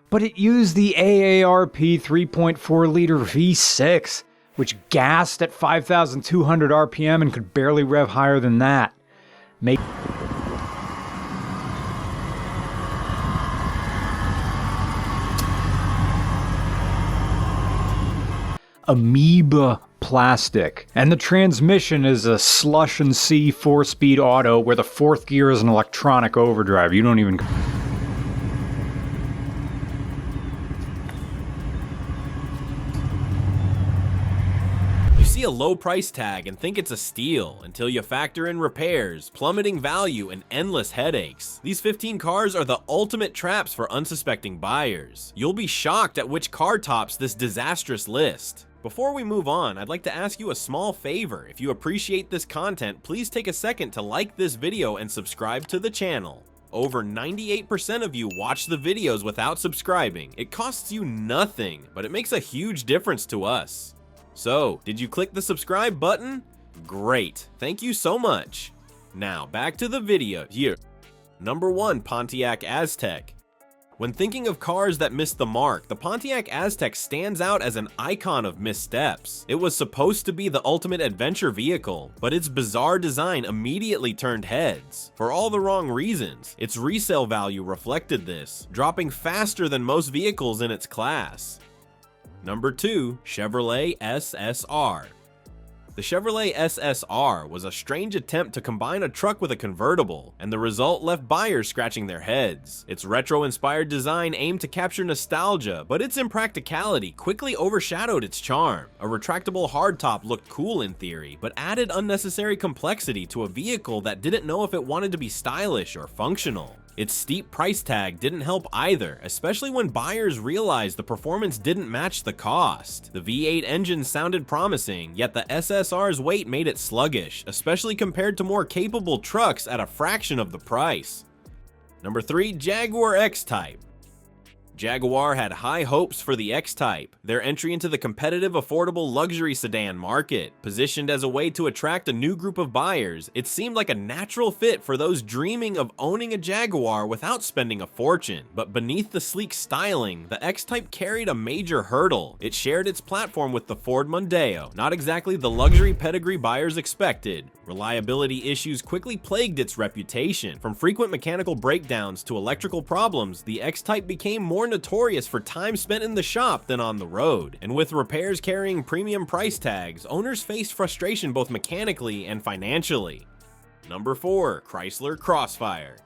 but it used the AARP 3.4-liter V6, which gassed at 5,200 RPM and could barely rev higher than that. Amoeba plastic. And the transmission is a slush and see 4-speed auto where the fourth gear is an electronic overdrive. You don't even... See a low price tag and think it's a steal until you factor in repairs, plummeting value, and endless headaches. These 15 cars are the ultimate traps for unsuspecting buyers. You'll be shocked at which car tops this disastrous list. Before we move on, I'd like to ask you a small favor. If you appreciate this content, please take a second to like this video and subscribe to the channel. Over 98% of you watch the videos without subscribing. It costs you nothing, but it makes a huge difference to us. So, did you click the subscribe button? Great, thank you so much. Now, back to the video here. Number 1, Pontiac Aztek. When thinking of cars that missed the mark, the Pontiac Aztek stands out as an icon of missteps. It was supposed to be the ultimate adventure vehicle, but its bizarre design immediately turned heads. For all the wrong reasons, its resale value reflected this, dropping faster than most vehicles in its class. Number 2, Chevrolet SSR. The Chevrolet SSR was a strange attempt to combine a truck with a convertible, and the result left buyers scratching their heads. Its retro-inspired design aimed to capture nostalgia, but its impracticality quickly overshadowed its charm. A retractable hardtop looked cool in theory, but added unnecessary complexity to a vehicle that didn't know if it wanted to be stylish or functional. Its steep price tag didn't help either, especially when buyers realized the performance didn't match the cost. The V8 engine sounded promising, yet the SSR's weight made it sluggish, especially compared to more capable trucks at a fraction of the price. Number 3, Jaguar X-Type. Jaguar had high hopes for the X-Type, their entry into the competitive affordable luxury sedan market. Positioned as a way to attract a new group of buyers, it seemed like a natural fit for those dreaming of owning a Jaguar without spending a fortune. But beneath the sleek styling, the X-Type carried a major hurdle. It shared its platform with the Ford Mondeo, not exactly the luxury pedigree buyers expected. Reliability issues quickly plagued its reputation. From frequent mechanical breakdowns to electrical problems, the X-Type became more notorious for time spent in the shop than on the road. And with repairs carrying premium price tags, owners faced frustration both mechanically and financially. Number 4, Chrysler Crossfire.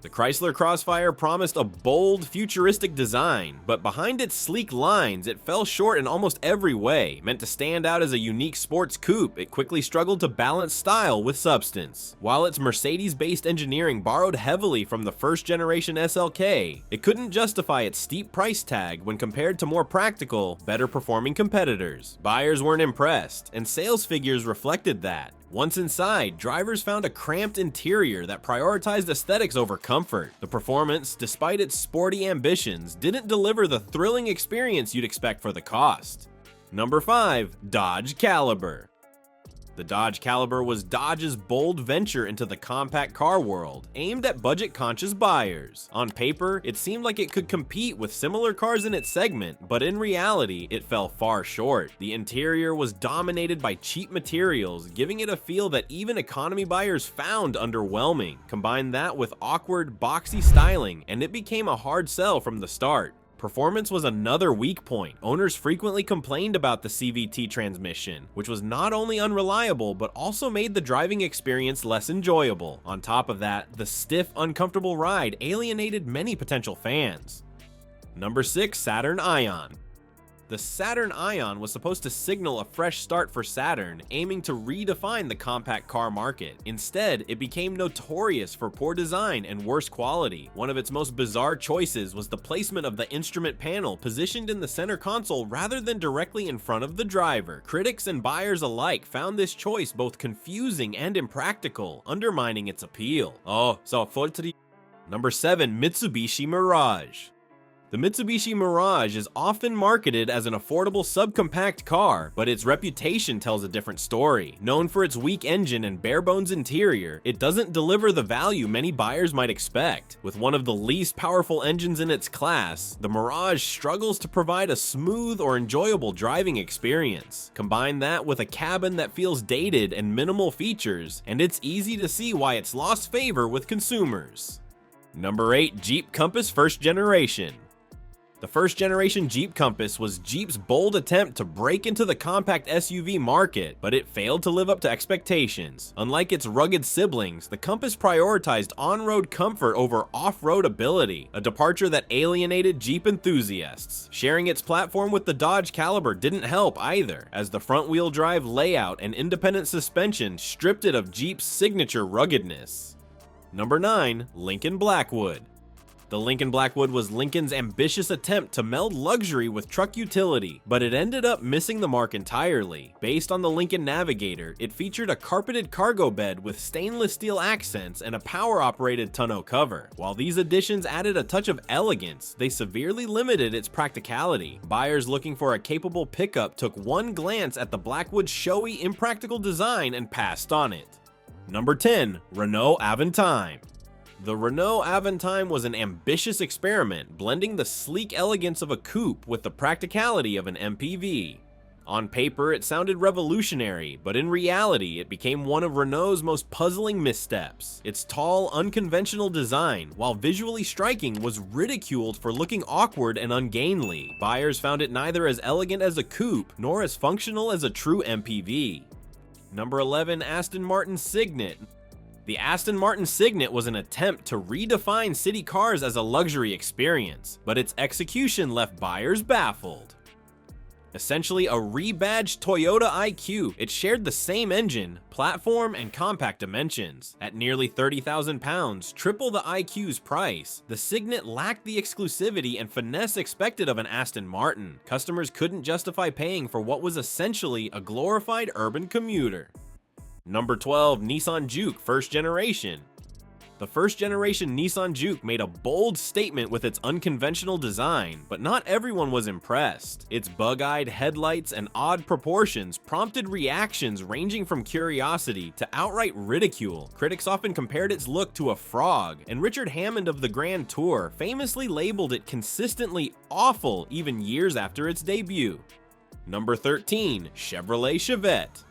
The Chrysler Crossfire promised a bold, futuristic design, but behind its sleek lines, it fell short in almost every way. Meant to stand out as a unique sports coupe, it quickly struggled to balance style with substance. While its Mercedes-based engineering borrowed heavily from the first-generation SLK, it couldn't justify its steep price tag when compared to more practical, better-performing competitors. Buyers weren't impressed, and sales figures reflected that. Once inside, drivers found a cramped interior that prioritized aesthetics over comfort. The performance, despite its sporty ambitions, didn't deliver the thrilling experience you'd expect for the cost. Number 5, Dodge Caliber. The Dodge Caliber was Dodge's bold venture into the compact car world, aimed at budget-conscious buyers. On paper, it seemed like it could compete with similar cars in its segment, but in reality, it fell far short. The interior was dominated by cheap materials, giving it a feel that even economy buyers found underwhelming. Combine that with awkward, boxy styling, and it became a hard sell from the start. Performance was another weak point. Owners frequently complained about the CVT transmission, which was not only unreliable, but also made the driving experience less enjoyable. On top of that, the stiff, uncomfortable ride alienated many potential fans. Number 6, Saturn Ion. The Saturn Ion was supposed to signal a fresh start for Saturn, aiming to redefine the compact car market. Instead, it became notorious for poor design and worse quality. One of its most bizarre choices was the placement of the instrument panel positioned in the center console rather than directly in front of the driver. Critics and buyers alike found this choice both confusing and impractical, undermining its appeal. Number 7, Mitsubishi Mirage. The Mitsubishi Mirage is often marketed as an affordable subcompact car, but its reputation tells a different story. Known for its weak engine and bare-bones interior, it doesn't deliver the value many buyers might expect. With one of the least powerful engines in its class, the Mirage struggles to provide a smooth or enjoyable driving experience. Combine that with a cabin that feels dated and minimal features, and it's easy to see why it's lost favor with consumers. Number 8. Jeep Compass First Generation. The first generation Jeep Compass was Jeep's bold attempt to break into the compact SUV market, but it failed to live up to expectations. Unlike its rugged siblings, the Compass prioritized on-road comfort over off-road ability, a departure that alienated Jeep enthusiasts. Sharing its platform with the Dodge Caliber didn't help either, as the front-wheel drive layout and independent suspension stripped it of Jeep's signature ruggedness. Number 9. Lincoln Blackwood. The Lincoln Blackwood was Lincoln's ambitious attempt to meld luxury with truck utility, but it ended up missing the mark entirely. Based on the Lincoln Navigator, it featured a carpeted cargo bed with stainless steel accents and a power-operated tonneau cover. While these additions added a touch of elegance, they severely limited its practicality. Buyers looking for a capable pickup took one glance at the Blackwood's showy, impractical design and passed on it. Number 10. Renault Aventime. The Renault Aventime was an ambitious experiment, blending the sleek elegance of a coupe with the practicality of an MPV. On paper, it sounded revolutionary, but in reality, it became one of Renault's most puzzling missteps. Its tall, unconventional design, while visually striking, was ridiculed for looking awkward and ungainly. Buyers found it neither as elegant as a coupe, nor as functional as a true MPV. Number 11. Aston Martin Signet. The Aston Martin Signet was an attempt to redefine city cars as a luxury experience, but its execution left buyers baffled. Essentially a rebadged Toyota IQ, it shared the same engine, platform, and compact dimensions. At nearly 30,000 pounds, triple the IQ's price, the Signet lacked the exclusivity and finesse expected of an Aston Martin. Customers couldn't justify paying for what was essentially a glorified urban commuter. Number 12. Nissan Juke First Generation. The first generation Nissan Juke made a bold statement with its unconventional design, but not everyone was impressed. Its bug-eyed headlights and odd proportions prompted reactions ranging from curiosity to outright ridicule. Critics often compared its look to a frog, and Richard Hammond of the Grand Tour famously labeled it consistently awful even years after its debut. Number 13. Chevrolet Chevette.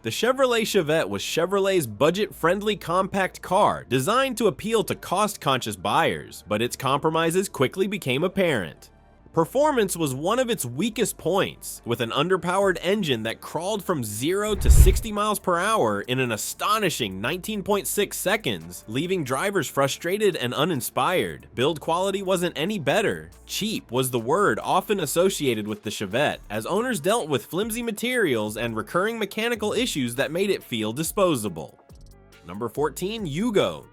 The Chevrolet Chevette was Chevrolet's budget-friendly compact car designed to appeal to cost-conscious buyers, but its compromises quickly became apparent. Performance was one of its weakest points, with an underpowered engine that crawled from 0 to 60 miles per hour in an astonishing 19.6 seconds, leaving drivers frustrated and uninspired. Build quality wasn't any better. Cheap was the word often associated with the Chevette, as owners dealt with flimsy materials and recurring mechanical issues that made it feel disposable. Number 14. Yugo.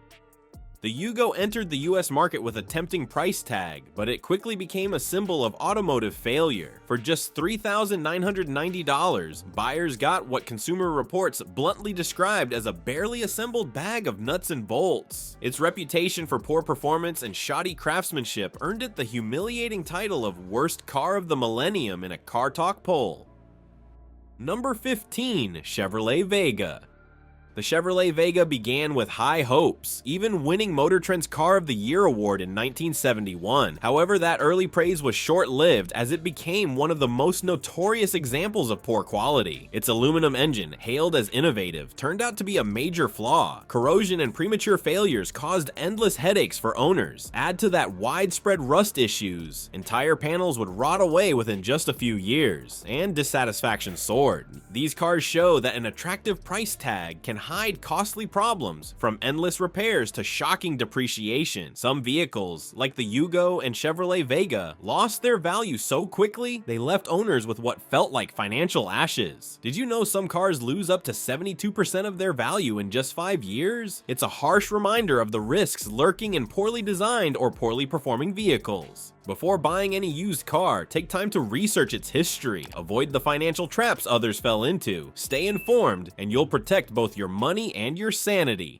The Yugo entered the US market with a tempting price tag, but it quickly became a symbol of automotive failure. For just $3,990, buyers got what Consumer Reports bluntly described as a barely assembled bag of nuts and bolts. Its reputation for poor performance and shoddy craftsmanship earned it the humiliating title of Worst Car of the Millennium in a Car Talk poll. Number 15. Chevrolet Vega. The Chevrolet Vega began with high hopes, even winning Motor Trend's Car of the Year award in 1971. However, that early praise was short-lived as it became one of the most notorious examples of poor quality. Its aluminum engine, hailed as innovative, turned out to be a major flaw. Corrosion and premature failures caused endless headaches for owners. Add to that widespread rust issues, entire panels would rot away within just a few years, and dissatisfaction soared. These cars show that an attractive price tag can hide costly problems, from endless repairs to shocking depreciation. Some vehicles, like the Yugo and Chevrolet Vega, lost their value so quickly they left owners with what felt like financial ashes. Did you know some cars lose up to 72% of their value in just 5 years? It's a harsh reminder of the risks lurking in poorly designed or poorly performing vehicles. Before buying any used car, take time to research its history, avoid the financial traps others fell into, stay informed, and you'll protect both your money and your sanity.